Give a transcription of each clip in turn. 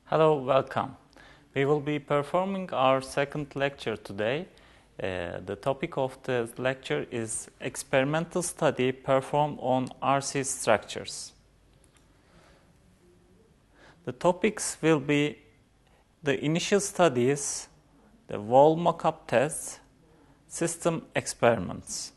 Hello, welcome. We will be performing our second lecture today. The topic of the lecture is experimental study performed on RC structures. The topics will be the initial studies, the wall mock-up tests, system experiments.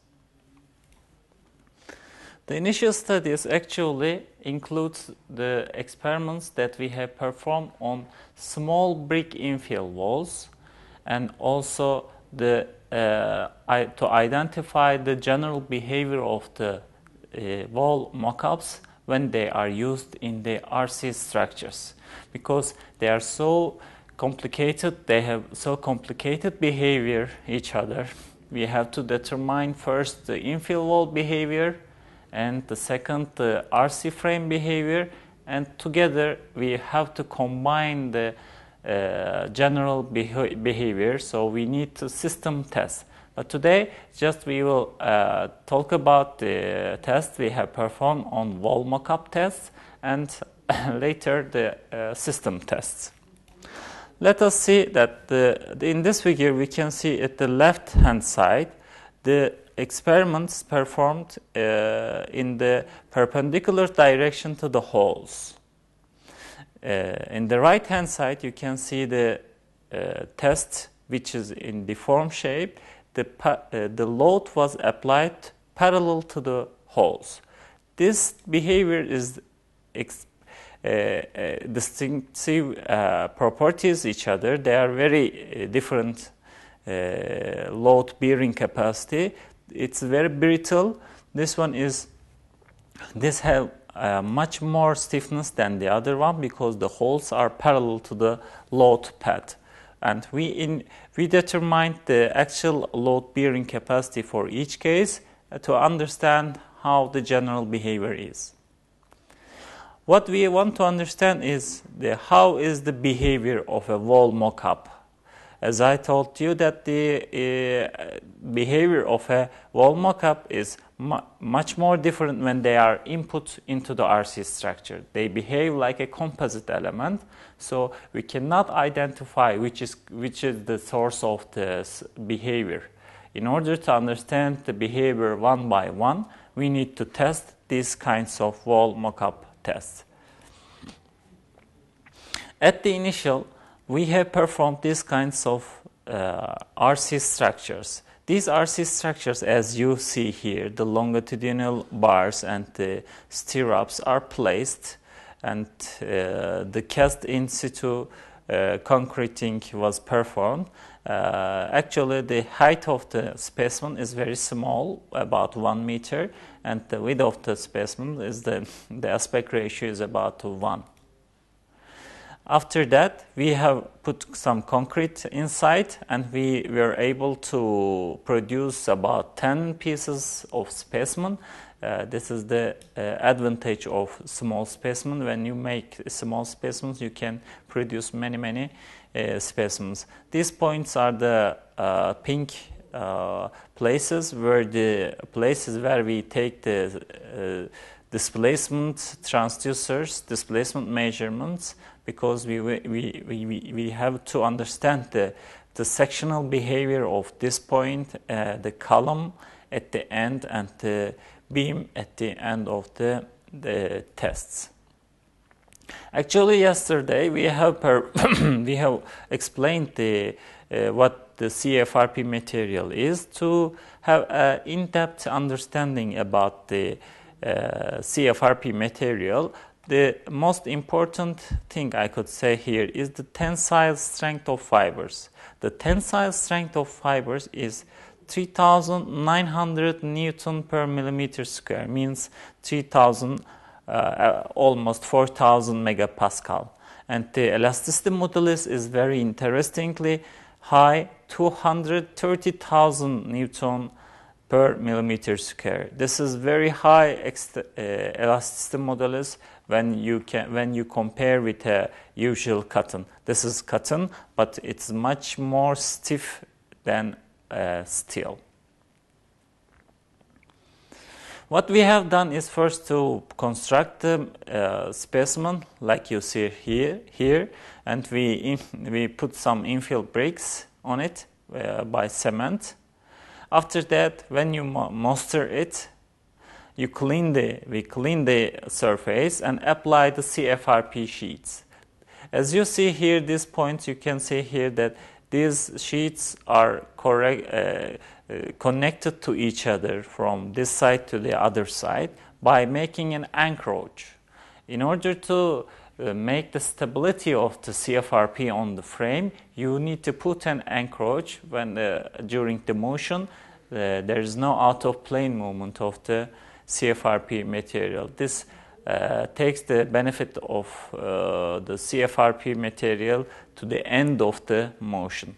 The initial studies actually includes the experiments that we have performed on small brick infill walls and also to identify the general behavior of the wall mock-ups when they are used in the RC structures, because they are so complicated, they have so complicated behavior each other. We have to determine first the infill wall behavior and the second the RC frame behavior, and together we have to combine the general behavior, so we need to system test. But today just we will talk about the tests we have performed on wall mock-up tests and later the system tests. Let us see that in this figure we can see at the left hand side the experiments performed in the perpendicular direction to the holes. In the right hand side you can see the test which is in deform shape. The load was applied parallel to the holes. This behavior is distinctive properties each other. They are very different load bearing capacity. It's very brittle. This have much more stiffness than the other one because the holes are parallel to the load path. And we determined the actual load bearing capacity for each case to understand how the general behavior is. What we want to understand is how is the behavior of a wall mock-up. As I told you that the behavior of a wall mock-up is much more different when they are input into the RC structure. They behave like a composite element, so we cannot identify which is the source of this behavior. In order to understand the behavior one by one, we need to test these kinds of wall mock-up tests. At the initial, we have performed these kinds of RC structures. These RC structures, as you see here, the longitudinal bars and the stirrups are placed, and the cast in situ concreting was performed. Actually, the height of the specimen is very small, about 1 meter, and the width of the specimen is the aspect ratio is about 1. After that, we have put some concrete inside, and we were able to produce about 10 pieces of specimen. This is the advantage of small specimen. When you make small specimens, you can produce many specimens. These points are the pink places where we take the displacement transducers, displacement measurements, because we have to understand the sectional behavior of this point, the column at the end and the beam at the end of the tests. Actually, yesterday we have explained what the CFRP material is to have an in-depth understanding about the CFRP material. The most important thing I could say here is the tensile strength of fibers. The tensile strength of fibers is 3,900 Newton per millimeter square, means 3,000, almost 4,000 megapascal. And the elasticity modulus is very interestingly high, 230,000 Newton per millimeter square. This is very high elasticity modulus when you compare with a usual cotton. This is cotton, but it's much more stiff than steel. What we have done is first to construct the specimen like you see here, and we put some infill bricks on it by cement. After that, when you moisture it, we clean the surface and apply the CFRP sheets. As you see here, these points, you can see here that these sheets are connected to each other from this side to the other side by making an anchorage. In order to make the stability of the CFRP on the frame, you need to put an anchorage when during the motion there is no out-of-plane movement of the CFRP material. This takes the benefit of the CFRP material to the end of the motion.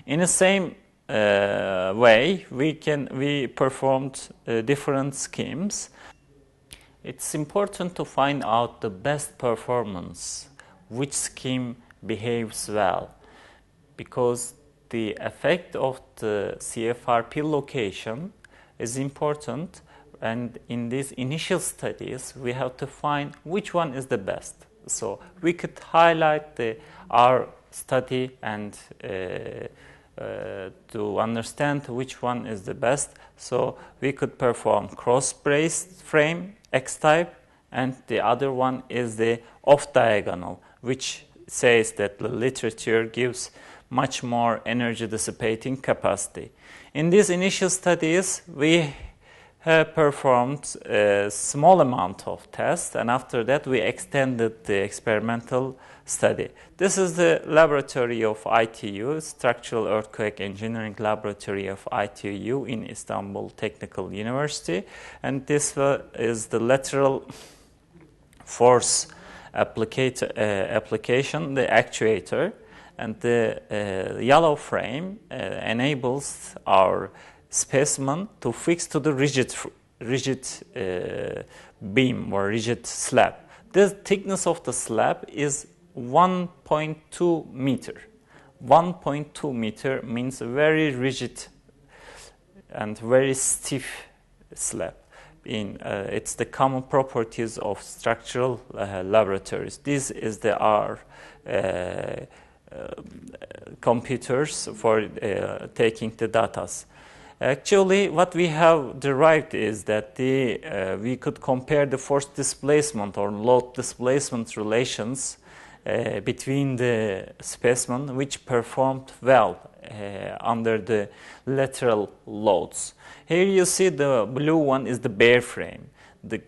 In the same way, we performed different schemes. It's important to find out the best performance, which scheme behaves well, because the effect of the CFRP location is important, and in these initial studies we have to find which one is the best. So we could highlight our study and to understand which one is the best. So we could perform cross-braced frame X-type, and the other one is the off-diagonal, which says that the literature gives much more energy dissipating capacity. In these initial studies, we have performed a small amount of tests, and after that we extended the experimental study. This is the laboratory of ITU, Structural Earthquake Engineering Laboratory of ITU in Istanbul Technical University, and this is the lateral force application, the actuator. And the yellow frame enables our specimen to fix to the rigid beam or rigid slab. The thickness of the slab is 1.2 meter. 1.2 meter means a very rigid and very stiff slab. It's the common properties of structural laboratories. This is our computers for taking the data. Actually, what we have derived is that we could compare the force displacement or load displacement relations between the specimen which performed well under the lateral loads. Here you see the blue one is the bare frame, the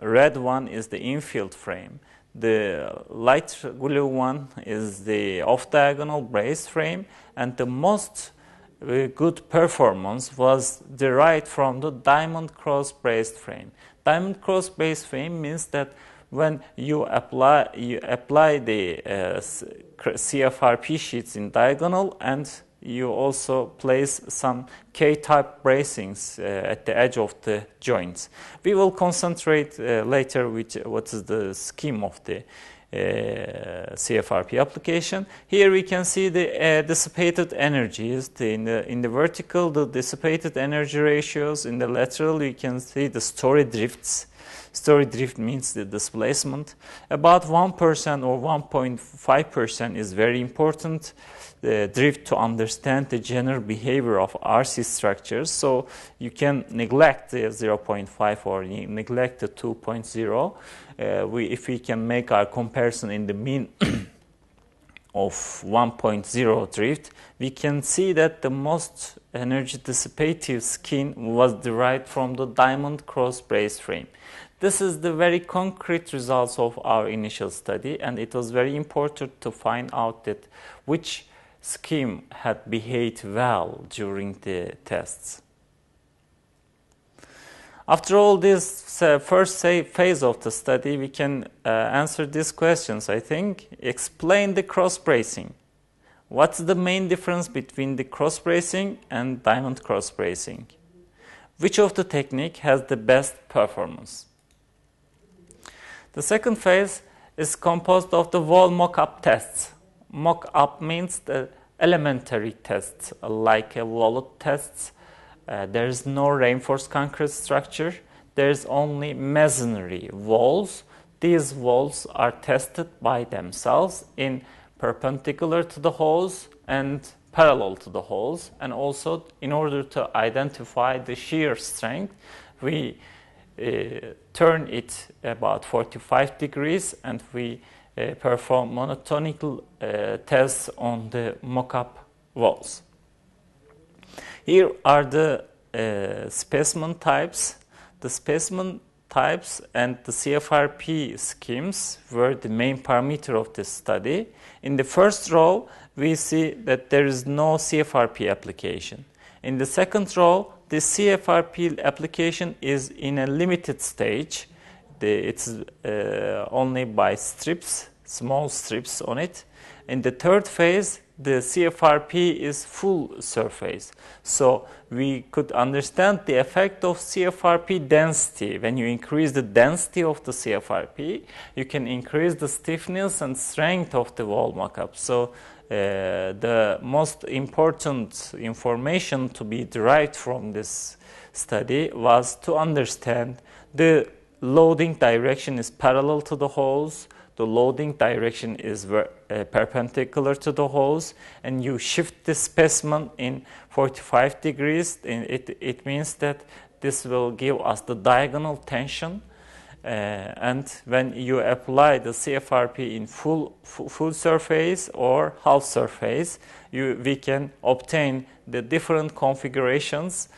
red one is the infield frame. The light blue one is the off-diagonal brace frame, and the most good performance was derived from the diamond cross braced frame. Diamond cross braced frame means that when you apply the CFRP sheets in diagonal, and you also place some K-type bracings at the edge of the joints. We will concentrate later with what is the scheme of the CFRP application. Here we can see the dissipated energies. In the vertical, the dissipated energy ratios. In the lateral, you can see the story drifts. Story drift means the displacement. About 1% or 1.5% is very important. The drift to understand the general behavior of RC structures. So you can neglect the 0.5 or neglect the 2.0. If we can make our comparison in the mean of 1.0 drift, we can see that the most energy dissipative scheme was derived from the diamond cross brace frame. This is the very concrete results of our initial study, and it was very important to find out that which scheme had behaved well during the tests. After all this first phase of the study, we can answer these questions, I think. Explain the cross-bracing. What's the main difference between the cross-bracing and diamond cross-bracing? Which of the technique has the best performance? The second phase is composed of the wall mock-up tests. Mock-up means the elementary tests like wallet tests There is no reinforced concrete structure. There is only masonry walls. These walls are tested by themselves in perpendicular to the holes and parallel to the holes. And also, in order to identify the shear strength, we turn it about 45 degrees and we perform monotonic tests on the mock-up walls. Here are the specimen types. The specimen types and the CFRP schemes were the main parameter of this study. In the first row, we see that there is no CFRP application. In the second row, the CFRP application is in a limited stage. It's only by strips, small strips on it. In the third phase, the CFRP is full surface. So we could understand the effect of CFRP density. When you increase the density of the CFRP, you can increase the stiffness and strength of the wall mock-up. So the most important information to be derived from this study was to understand the loading direction is parallel to the holes, the loading direction is perpendicular to the holes, and you shift the specimen in 45 degrees. It means that this will give us the diagonal tension. And when you apply the CFRP in full surface or half surface, we can obtain the different configurations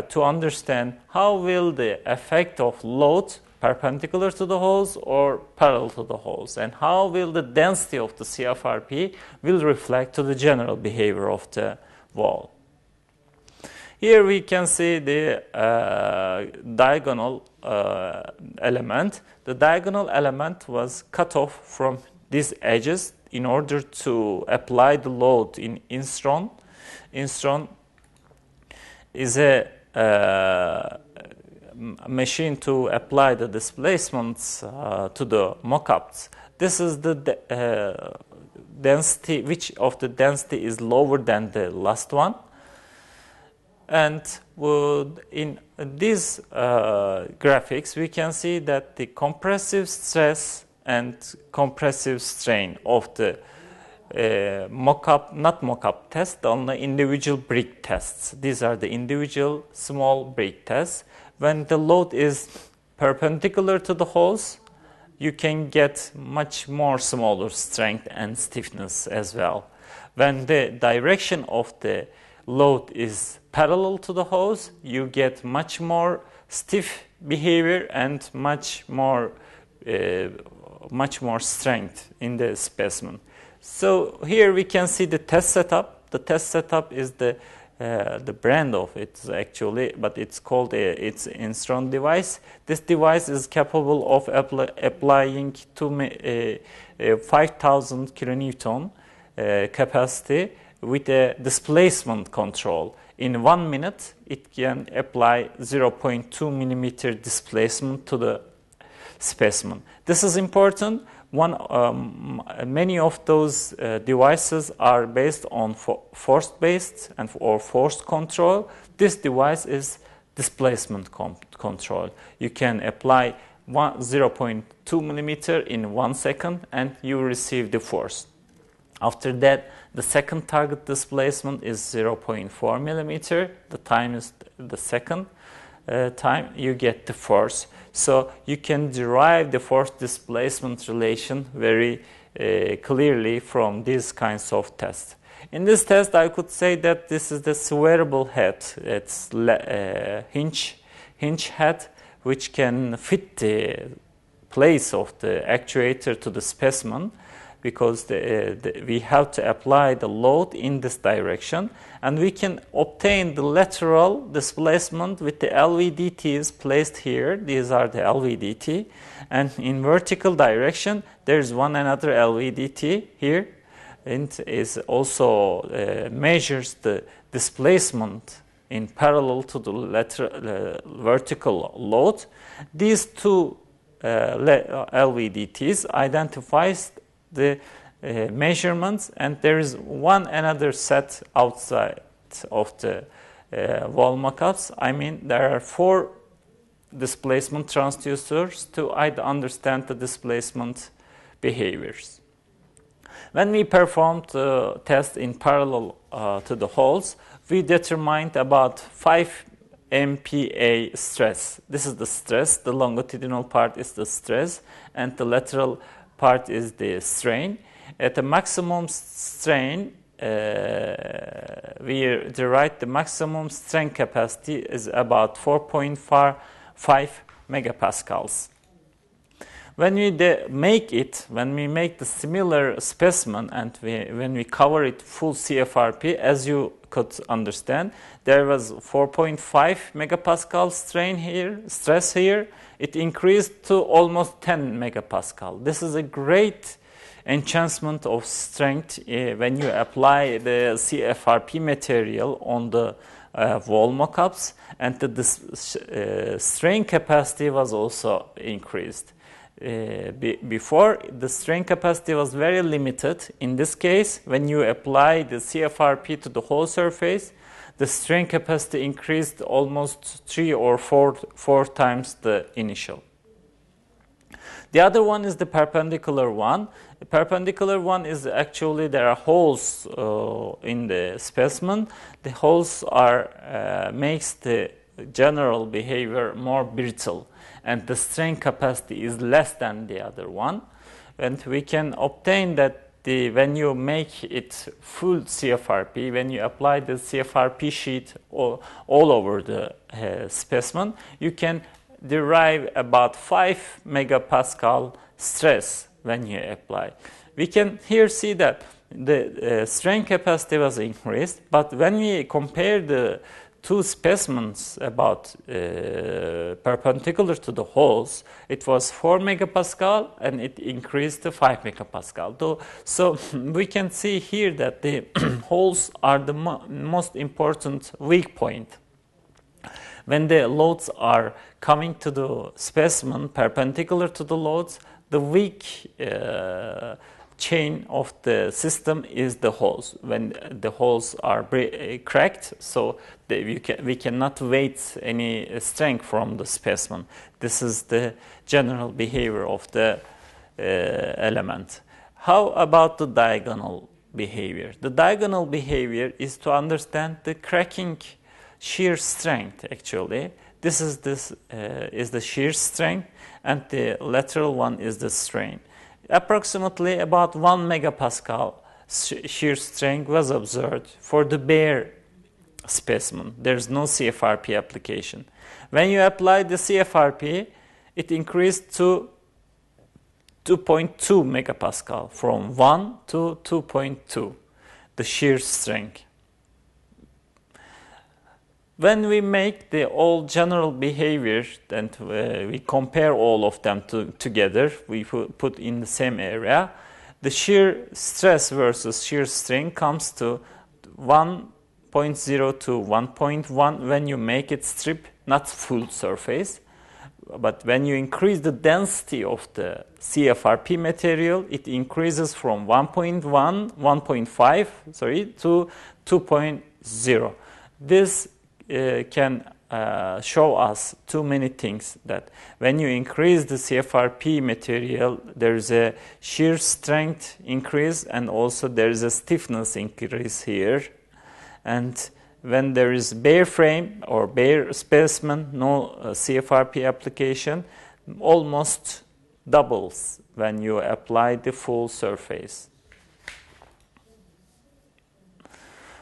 to understand how will the effect of load perpendicular to the holes or parallel to the holes, and how will the density of the CFRP will reflect to the general behavior of the wall. Here we can see the diagonal element. The diagonal element was cut off from these edges in order to apply the load in instron. Instron is a machine to apply the displacements to the mock-ups. This is the density, which of the density is lower than the last one. And in these graphics, we can see that the compressive stress and compressive strain of the mock-up, not mock-up test, only individual brick tests. These are the individual small brick tests. When the load is perpendicular to the holes, you can get much more smaller strength and stiffness as well. When the direction of the load is parallel to the holes, you get much more stiff behavior and much more strength in the specimen. So here we can see the test setup. The test setup is the brand of it actually, but it's called it's Instron device. This device is capable of applying to 5,000 kilonewton capacity with a displacement control. In 1 minute, it can apply 0.2 millimeter displacement to the specimen. This is important. Many of those devices are based on force-based or force control. This device is displacement control. You can apply 0.2 millimeter in 1 second and you receive the force. After that, the second target displacement is 0.4 millimeter. The time is the second time you get the force. So you can derive the force displacement relation very clearly from these kinds of tests. In this test, I could say that this is the swearable head. It's hinge head, which can fit the place of the actuator to the specimen, because we have to apply the load in this direction, and we can obtain the lateral displacement with the LVDTs placed here. These are the LVDT, and in vertical direction there's one another LVDT here, and is also measures the displacement in parallel to the vertical load. These two LVDTs identifies the measurements, and there is one another set outside of the wall mockups, I mean there are 4 displacement transducers to understand the displacement behaviors. When we performed the test in parallel to the holes, we determined about 5 MPa stress. This is the stress, the longitudinal part is the stress, and the lateral part is the strain. At the maximum strain, we derived the maximum strain capacity is about 4.5 megapascals. When we make the similar specimen and when we cover it full CFRP, as you could understand, there was 4.5 megapascal stress here. It increased to almost 10 megapascal. This is a great enhancement of strength when you apply the CFRP material on the wall mockups, and the strain capacity was also increased. Before, the strain capacity was very limited. In this case, when you apply the CFRP to the whole surface, the strain capacity increased almost 3 or 4 times the initial. The other one is the perpendicular one. The perpendicular one is actually there are holes in the specimen. The holes makes the general behavior more brittle, and the strain capacity is less than the other one. And we can obtain that when you make it full CFRP, when you apply the CFRP sheet all over the specimen, you can derive about 5 megapascal stress when you apply. We can here see that the strain capacity was increased, but when we compare the 2 specimens about perpendicular to the holes, it was 4 megapascal and it increased to 5 megapascal. So we can see here that the holes are the most important weak point. When the loads are coming to the specimen perpendicular to the loads, the weak chain of the system is the holes. When the holes are cracked, so we cannot weight any strength from the specimen. This is the general behavior of the element. How about the diagonal behavior? The diagonal behavior is to understand the cracking shear strength. Actually, this is the shear strength, and the lateral one is the strain. Approximately about 1 megapascal shear strength was observed for the bare specimen. There's no CFRP application. When you apply the CFRP, it increased to 2.2 megapascal, from 1 to 2.2, the shear strength. When we make the all general behavior and we compare all of them together, we put in the same area, the shear stress versus shear strain comes to 1.0 to 1.1 when you make it strip, not full surface. But when you increase the density of the CFRP material, it increases from 1.5 to 2.0. This can show us too many things, that when you increase the CFRP material, there is a shear strength increase and also there is a stiffness increase here. And when there is bare frame or bare specimen, no CFRP application, almost doubles when you apply the full surface.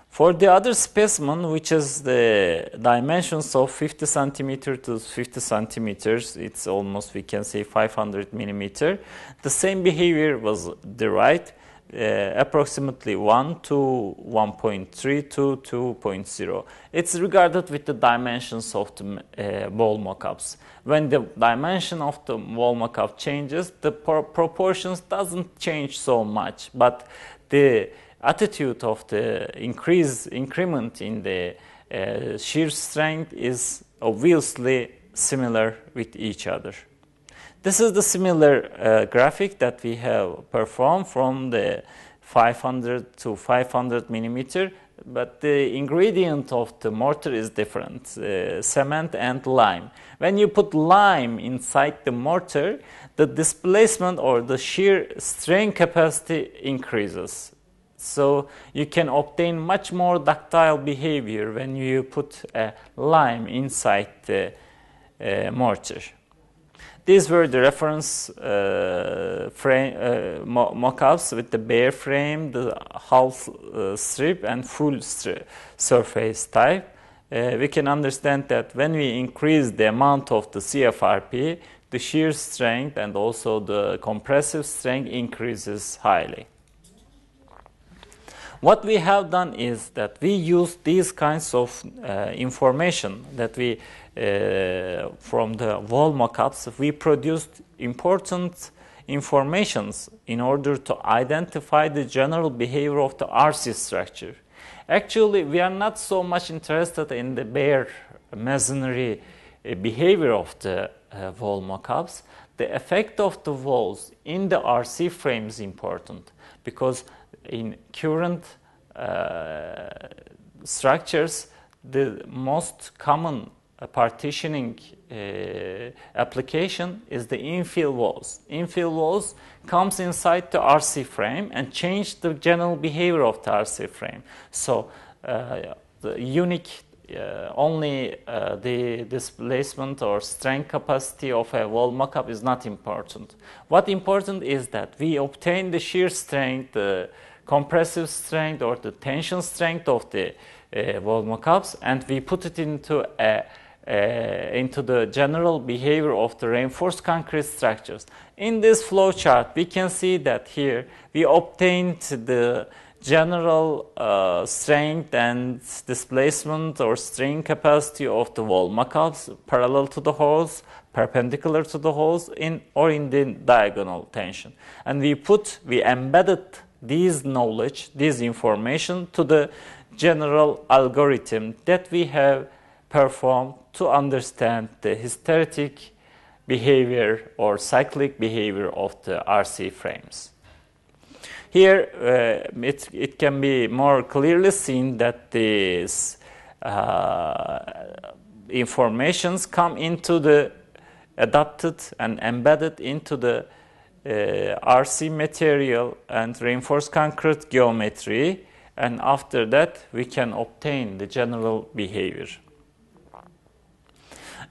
For the other specimen, which is the dimensions of 50 centimeter to 50 centimeters, it's almost, we can say, 500 millimeter, the same behavior was derived, approximately 1 to 1.3 to 2.0. It's regarded with the dimensions of the wall mockups. When the dimension of the wall mockup changes, the proportions doesn't change so much, but the attitude of the increment in the shear strength is obviously similar with each other. This is the similar graphic that we have performed from the 500 to 500 millimeter. but the ingredient of the mortar is different, cement and lime. When you put lime inside the mortar, the displacement or the shear strain capacity increases. So you can obtain much more ductile behavior when you put lime inside the mortar. These were the reference frame mock-ups with the bare frame, the half strip and full surface type. We can understand that when we increase the amount of the CFRP, the shear strength and also the compressive strength increases highly. What we have done is that we use these kinds of information that we from the wall mock-ups. We produced important informations in order to identify the general behavior of the RC structure. Actually, we are not so much interested in the bare masonry behavior of the wall mock-ups. The effect of the walls in the RC frame is important, because in current structures, the most common partitioning application is the infill walls. Infill walls comes inside the RC frame and change the general behavior of the RC frame. So the unique only the displacement or strength capacity of a wall mock-up is not important. What important is that we obtain the shear strength, the compressive strength or the tension strength of the wall mock-ups, and we put it into the general behavior of the reinforced concrete structures. In this flow chart, we can see that here we obtained the general strength and displacement or strain capacity of the wall mock-ups parallel to the holes, perpendicular to the holes, in the diagonal tension. And we embedded these knowledge, this information to the general algorithm that we have performed to understand the hysteretic behavior or cyclic behavior of the RC frames. Here it can be more clearly seen that these informations come into the adapted and embedded into the RC material and reinforced concrete geometry, and after that we can obtain the general behavior.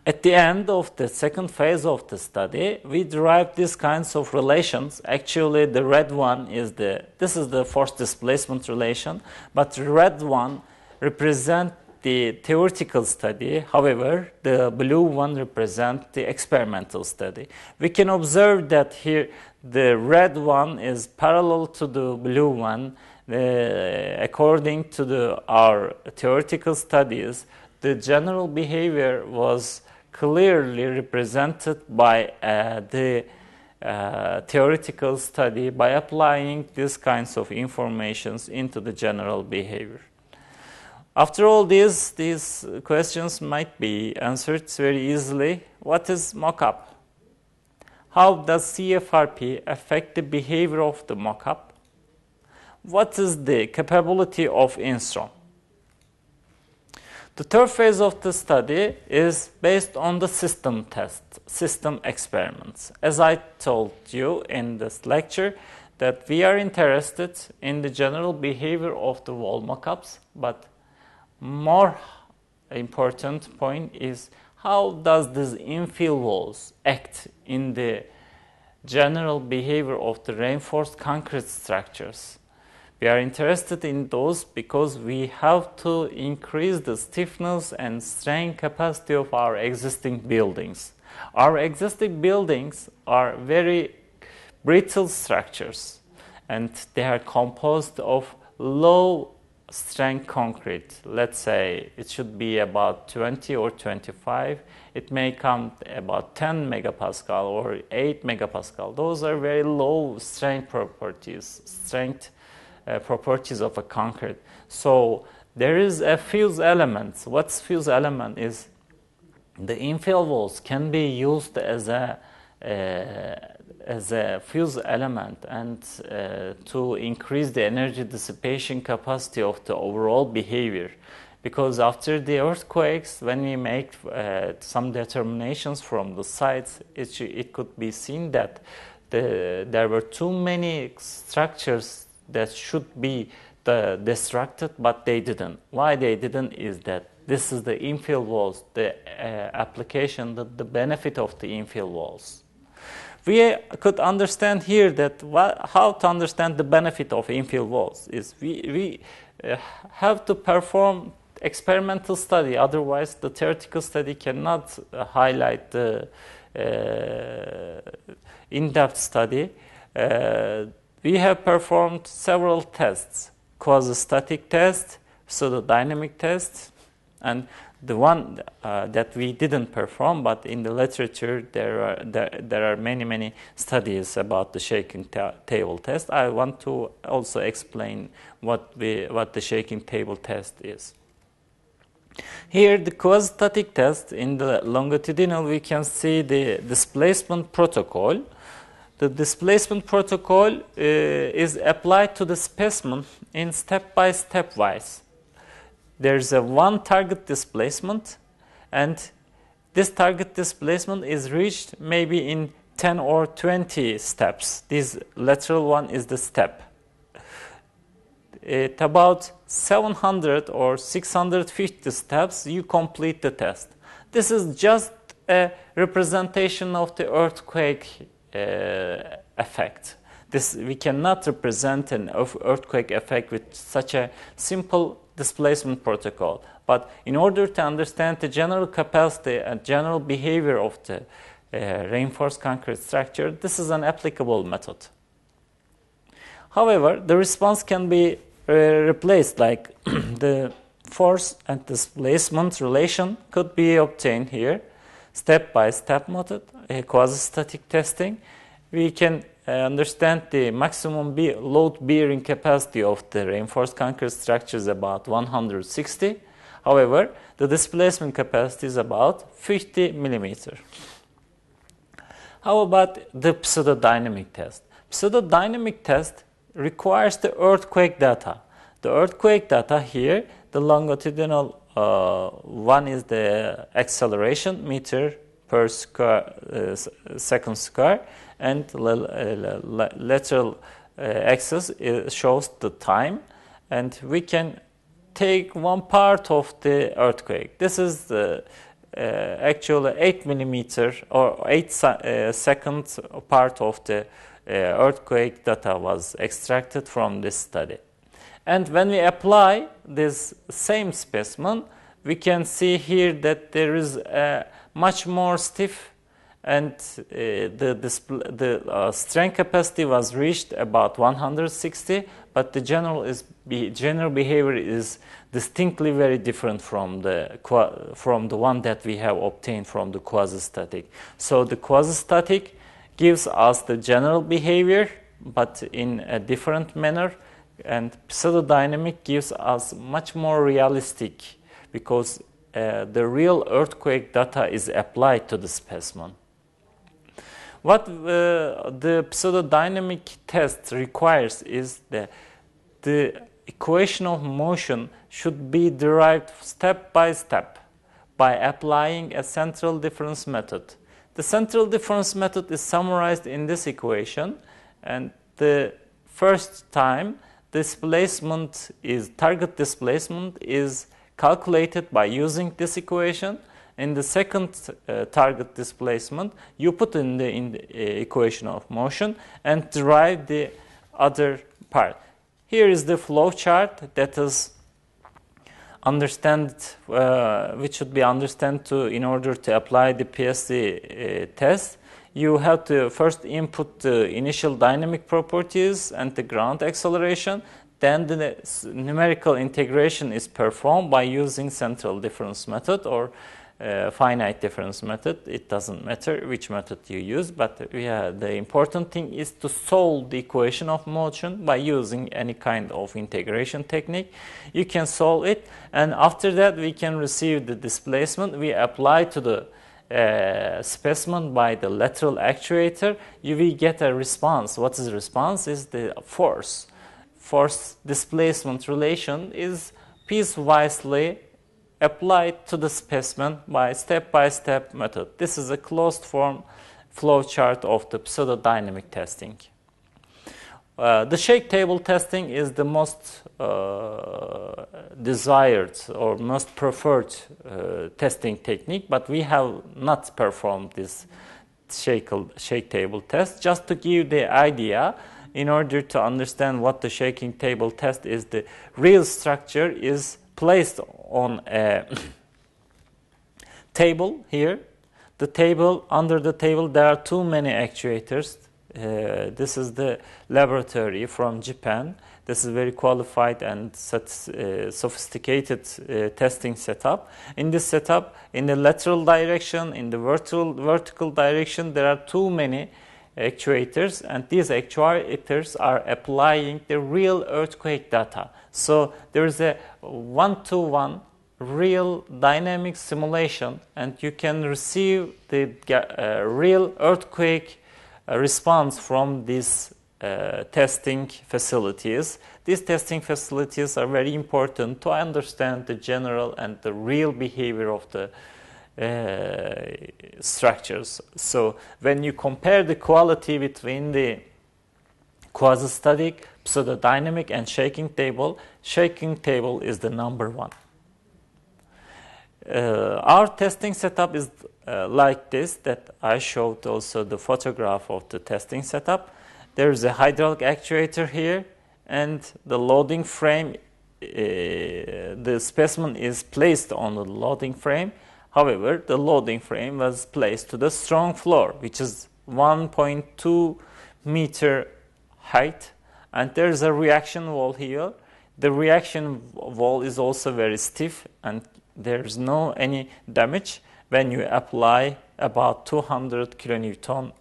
At the end of the second phase of the study, we derived these kinds of relations. Actually, the red one is this is the force displacement relation, but the red one represents the theoretical study. However, the blue one represents the experimental study. We can observe that here the red one is parallel to the blue one. According to our theoretical studies, the general behavior was clearly represented by the theoretical study by applying these kinds of informations into the general behavior. After all, these questions might be answered very easily. What is mock-up? How does CFRP affect the behavior of the mock-up? What is the capability of instrom? The third phase of the study is based on the system test, system experiments. As I told you in this lecture, that we are interested in the general behavior of the wall mock-ups, but more important point is how does these infill walls act in the general behavior of the reinforced concrete structures. We are interested in those because we have to increase the stiffness and strain capacity of our existing buildings. Our existing buildings are very brittle structures, and they are composed of low strength concrete. Let's say it should be about 20 or 25. It may come about 10 megapascal or 8 megapascal. Those are very low strength properties, properties of a concrete. So there is a fuse element. What's fuse element is the infill walls can be used as a as a fuse element and to increase the energy dissipation capacity of the overall behavior. Because after the earthquakes, when we make some determinations from the sites, it could be seen that there were too many structures that should be destructed, but they didn't. Why they didn't is that this is the infill walls, the application, the benefit of the infill walls. We could understand here that how to understand the benefit of infill walls is we have to perform experimental study, otherwise the theoretical study cannot highlight the in-depth study. We have performed several tests, quasi-static test, pseudo-dynamic test, and the one that we didn't perform, but in the literature there are many studies about the shaking table test. I want to also explain what the shaking table test is. Here, the quasi-static test, in the longitudinal, we can see the displacement protocol. The displacement protocol is applied to the specimen in step-by-step wise. There's a one target displacement, and this target displacement is reached maybe in 10 or 20 steps. This lateral one is the step. At about 700 or 650 steps, you complete the test. This is just a representation of the earthquake effect. We cannot represent an earthquake effect with such a simple displacement protocol. But in order to understand the general capacity and general behavior of the reinforced concrete structure, this is an applicable method. However, the response can be replaced, like the force and displacement relation could be obtained here. Step-by-step method, quasi-static testing. We can understand the maximum load-bearing capacity of the reinforced concrete structure is about 160. However, the displacement capacity is about 50 millimeter. How about the pseudo-dynamic test? Pseudo-dynamic test requires the earthquake data. The earthquake data here, the longitudinal one is the acceleration meter per second square, and lateral axis shows the time, and we can take one part of the earthquake. This is the actually 8 millimeter or 8 second part of the earthquake data was extracted from this study. And when we apply this same specimen, we can see here that there is a much more stiff, and the strength capacity was reached about 160, but the general behavior is distinctly very different from the one that we have obtained from the quasi-static. So the quasi-static gives us the general behavior, but in a different manner, and pseudo-dynamic gives us much more realistic, because the real earthquake data is applied to the specimen. What the pseudo-dynamic test requires is the equation of motion should be derived step by step by applying a central difference method. The central difference method is summarized in this equation, and the first time target displacement is calculated by using this equation. In the second target displacement, you put in the equation of motion and derive the other part. Here is the flow chart that is which should be understood in order to apply the PSD test. You have to first input the initial dynamic properties and the ground acceleration. Then the numerical integration is performed by using central difference method or finite difference method. It doesn't matter which method you use, but the important thing is to solve the equation of motion by using any kind of integration technique. You can solve it, and after that we can receive the displacement. We apply to the specimen by the lateral actuator, you will get a response. What is the response? Is the force. Force displacement relation is piecewisely applied to the specimen by step-by-step method. This is a closed form flow chart of the pseudodynamic testing. The shake table testing is the most desired or most preferred testing technique, but we have not performed this shake table test. Just to give the idea, in order to understand what the shaking table test is, the real structure is placed on a table here. The table, under the table, there are too many actuators. This is the laboratory from Japan. This is very qualified and sophisticated testing setup. In this setup, in the lateral direction, in the vertical direction, there are too many actuators, and these actuators are applying the real earthquake data. So there is a one-to-one real dynamic simulation, and you can receive the real earthquake response from these testing facilities. These testing facilities are very important to understand the general and the real behavior of the structures. So when you compare the quality between the quasi-static, pseudodynamic, and shaking table is the number one. Our testing setup is like this, that I showed also the photograph of the testing setup. There is a hydraulic actuator here, and the loading frame, the specimen is placed on the loading frame. However, the loading frame was placed to the strong floor, which is 1.2 meter height, and there is a reaction wall here. The reaction wall is also very stiff, and there is no any damage when you apply about 200 kilonewton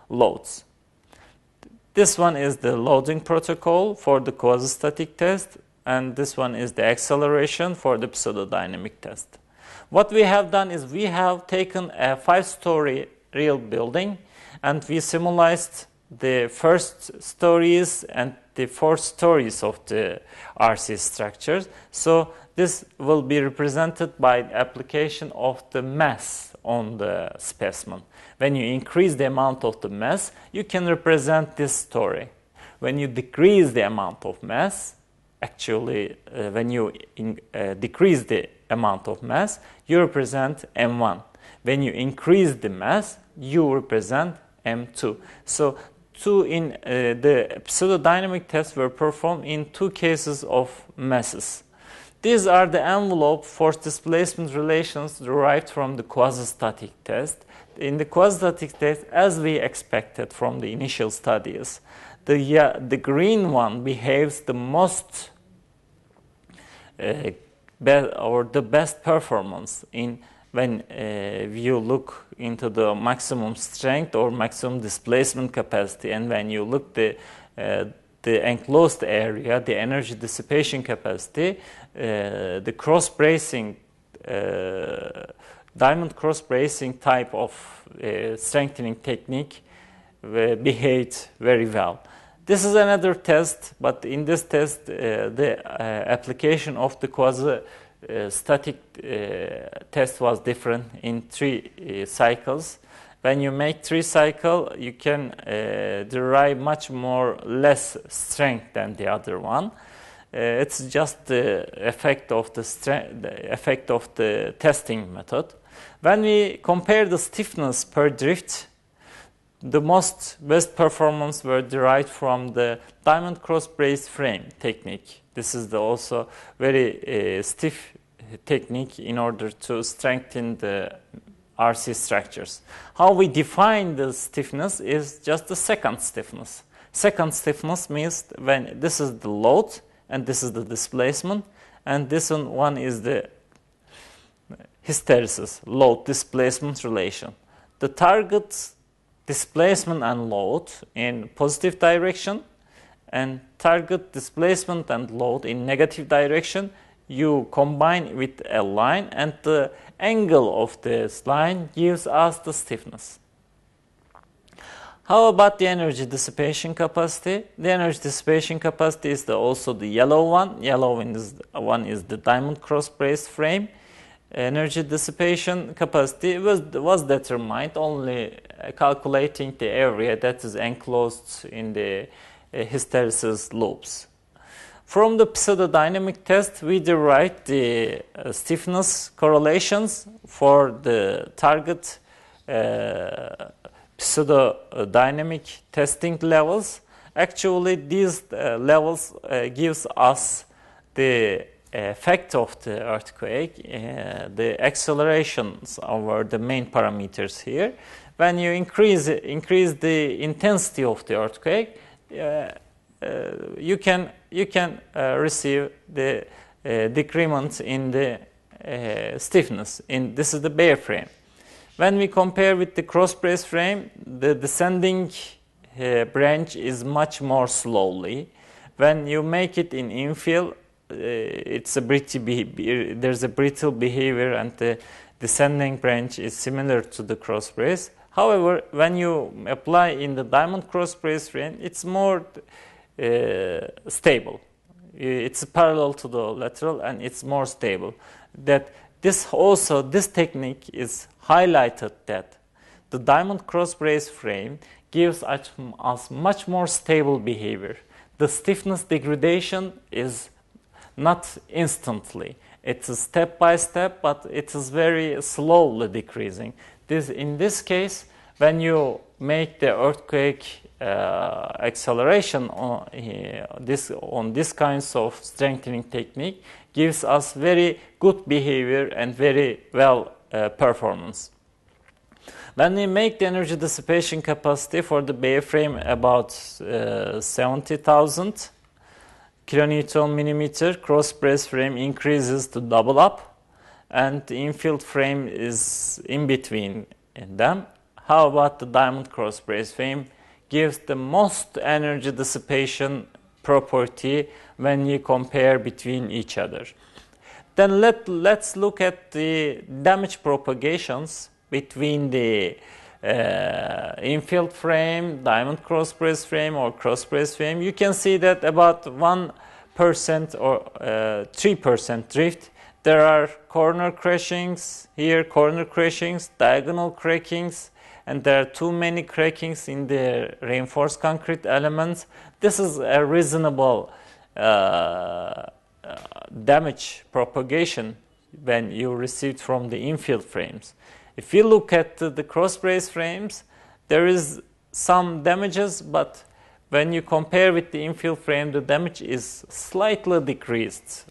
loads. This one is the loading protocol for the quasi-static test, and this one is the acceleration for the pseudodynamic test. What we have done is we have taken a 5-story real building, and we simulated the first stories and the 4 stories of the RC structures. So this will be represented by the application of the mass on the specimen. When you increase the amount of the mass, you can represent this story. When you decrease the amount of mass, actually when you decrease the amount of mass, you represent M1. When you increase the mass, you represent M2. So the pseudodynamic tests were performed in 2 cases of masses. These are the envelope force displacement relations derived from the quasi-static test. In the quasi-static test, as we expected from the initial studies, the green one behaves the most the best performance when you look into the maximum strength or maximum displacement capacity, and when you look the enclosed area, the energy dissipation capacity, the cross bracing, diamond cross bracing type of strengthening technique behaved very well. This is another test, but in this test, the application of the quasi-static test was different in 3 cycles. When you make 3 cycles, you can derive much less strength than the other one. It's just the effect of the testing method. When we compare the stiffness per drift, the best performance were derived from the diamond cross brace frame technique. This is also very stiff technique in order to strengthen the RC structures. How we define the stiffness is just the second stiffness. Second stiffness means when this is the load and this is the displacement, and this one is the hysteresis, load displacement relation. The target displacement and load in positive direction and target displacement and load in negative direction you combine with a line, and the angle of this line gives us the stiffness. How about the energy dissipation capacity? The energy dissipation capacity is also the yellow one. Yellow one is the diamond cross-braced frame. Energy dissipation capacity was determined only calculating the area that is enclosed in the hysteresis loops. From the pseudodynamic test, we derived the stiffness correlations for the target pseudodynamic testing levels. Actually, these levels gives us the effect of the earthquake, the accelerations over the main parameters here. When you increase the intensity of the earthquake, you can receive the decrement in the stiffness. This is the bare frame. When we compare with the cross-brace frame, the descending branch is much more slowly. When you make it in infill, there's a brittle behavior, and the descending branch is similar to the cross-brace. However, when you apply in the diamond cross-brace frame, it's more stable. It's parallel to the lateral, and it's more stable. This technique is highlighted that the diamond cross-brace frame gives us much more stable behavior. The stiffness degradation is not instantly. It's step by step, but it is very slowly decreasing. In this case, when you make the earthquake acceleration on this kinds of strengthening technique, gives us very good behavior and very well performance. When we make the energy dissipation capacity for the bare frame about 70,000 kilonewton millimeter, cross-brace frame increases to double up, and the infield frame is in between them. How about the diamond cross-brace frame? Gives the most energy dissipation property when you compare between each other. Then let's look at the damage propagations between the infield frame, diamond cross-brace frame, or cross-brace frame. You can see that about 1% or 3% drift. There are corner crashings here, corner crashings, diagonal crackings, and there are too many crackings in the reinforced concrete elements. This is a reasonable damage propagation when you receive from the infield frames. If you look at the cross-brace frames, there is some damages, but when you compare with the infield frame, the damage is slightly decreased.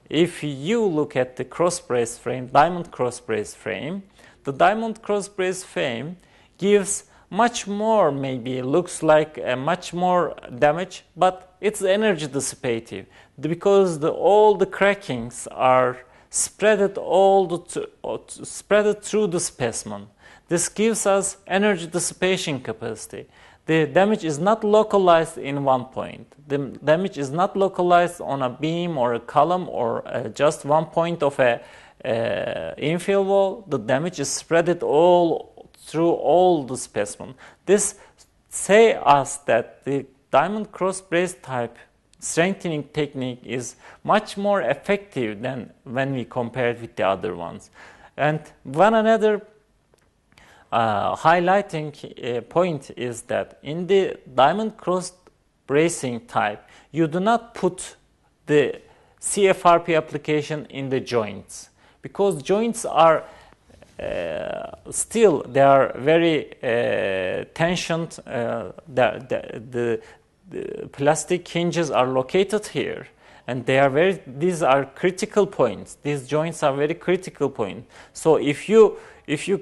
If you look at the cross-brace frame, diamond cross-brace frame, the diamond cross-brace frame gives much more, maybe looks like a much more damage, but it's energy dissipative because all the crackings are spread through the specimen. This gives us energy dissipation capacity. The damage is not localized in one point. The damage is not localized on a beam or a column or just one point of a infill wall. The damage is spread all through all the specimen. This say us that the diamond cross-brace type strengthening technique is much more effective than when we compare it with the other ones. And one another highlighting point is that in the diamond cross bracing type, you do not put the CFRP application in the joints because joints are still they are very tensioned. The plastic hinges are located here, and these are critical points. These joints are very critical points. So if you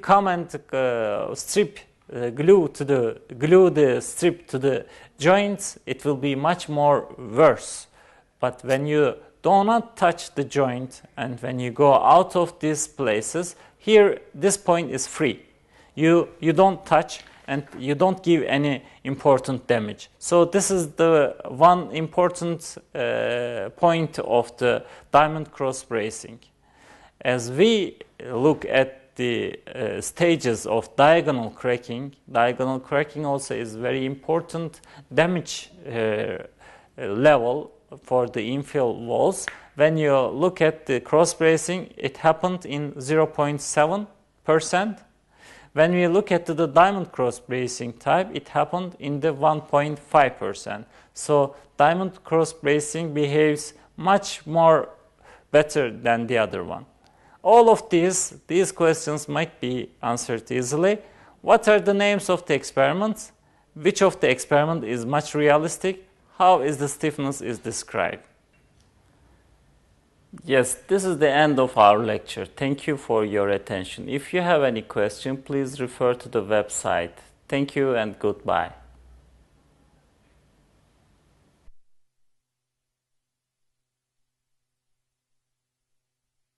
come and glue the strip to the joints, it will be much more worse. But when you do not touch the joint and when you go out of these places, here this point is free. You don't touch, and you don't give any important damage. So this is the one important point of the diamond cross bracing. As we look at the stages of diagonal cracking also is very important damage level for the infill walls. When you look at the cross bracing, it happened in 0.7%. When we look at the diamond cross bracing type, it happened in the 1.5%. So diamond cross bracing behaves much more better than the other one. All of these questions might be answered easily. What are the names of the experiments? Which of the experiment is much realistic? How is the stiffness is described? Yes, this is the end of our lecture. Thank you for your attention. If you have any question, please refer to the website. Thank you and goodbye.